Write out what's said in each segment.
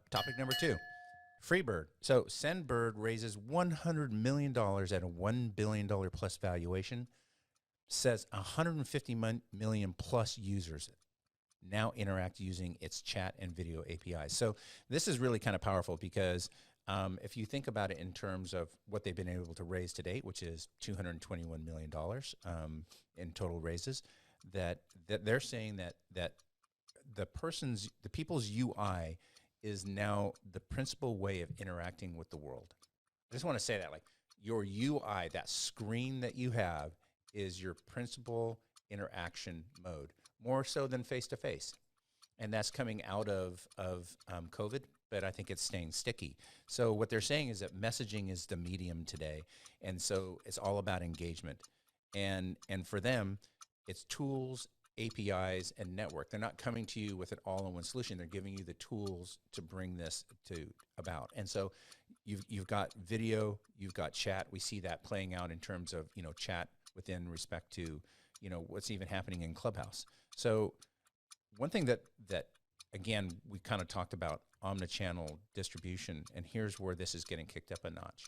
Topic number 2, Freebird. So SendBird raises $100 million at a $1 billion plus valuation, says 150 million plus users now interact using its chat and video APIs. So this is really kind of powerful because if you think about it in terms of what they've been able to raise to date, which is $221 million in total raises, that they're saying that the people's UI is now the principal way of interacting with the world. I just want to say that, like, your UI, that screen that you have, is your principal interaction mode, more so than face-to-face. And that's coming out of COVID, but I think it's staying sticky. So what they're saying is that messaging is the medium today, and so it's all about engagement. And for them, it's tools, APIs, and network. They're not coming to you with an all-in-one solution. They're giving you the tools to bring this about. And so you've got video, you've got chat. We see that playing out in terms of, chat within respect to, what's even happening in Clubhouse. So one thing that again, we kind of talked about omnichannel distribution, and here's where this is getting kicked up a notch.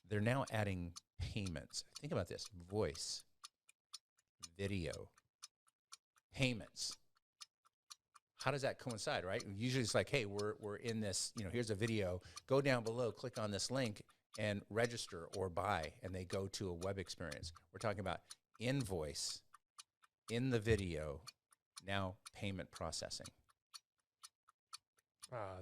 They're now adding payments. Think about this: voice, video, payments. How does that coincide, right? Usually it's like, hey, we're in this, here's a video, go down below, click on this link and register or buy, and they go to a web experience. We're talking about invoice in the video, now payment processing.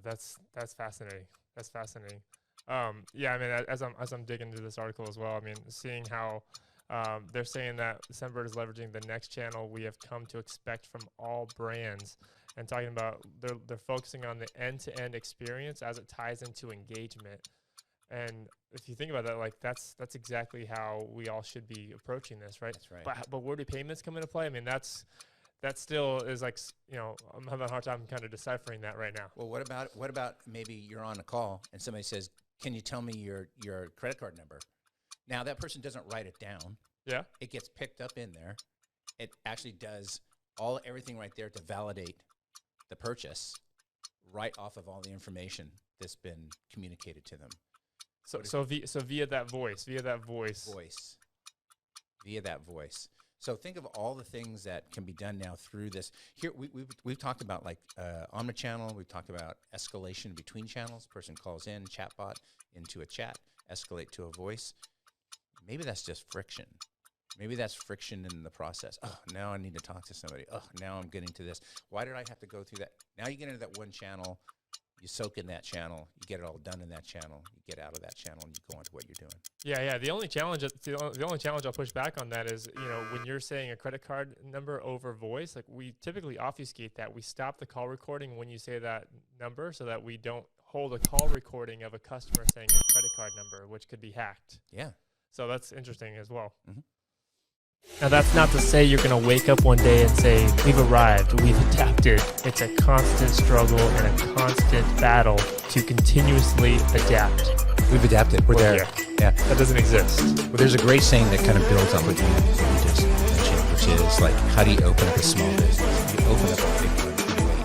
That's fascinating. That's fascinating. Yeah, I mean, as I'm digging into this article as well, I mean, seeing how they're saying that SendBird is leveraging the next channel we have come to expect from all brands, and talking about they're focusing on the end-to-end experience as it ties into engagement. And if you think about that, like that's exactly how we all should be approaching this, right? That's right. But where do payments come into play? I mean, that still is like, I'm having a hard time kind of deciphering that right now. Well, what about maybe you're on a call and somebody says, "Can you tell me your credit card number?" Now that person doesn't write it down. Yeah. It gets picked up in there. It actually does everything right there to validate the purchase right off of all the information that's been communicated to them. So via that voice. So think of all the things that can be done now through this. Here we've talked about like omnichannel. We've talked about escalation between channels. Person calls in, chatbot into a chat, escalate to a voice. Maybe that's just friction. Maybe that's friction in the process. Oh, now I need to talk to somebody. Oh, now I'm getting to this. Why did I have to go through that? Now you get into that one channel. You soak in that channel, you get it all done in that channel, you get out of that channel, and you go on to what you're doing. Yeah. The only challenge I'll push back on that is, when you're saying a credit card number over voice, like we typically obfuscate that. We stop the call recording when you say that number so that we don't hold a call recording of a customer saying a credit card number, which could be hacked. Yeah. So that's interesting as well. Mm-hmm. Now, that's not to say you're going to wake up one day and say, we've arrived, we've adapted. It's a constant struggle and a constant battle to continuously adapt. We've adapted. We're there. Here. Yeah. That doesn't exist. Well, there's a great saying that kind of builds on what you just mentioned, which is like, how do you open up a small business? You open up a big one.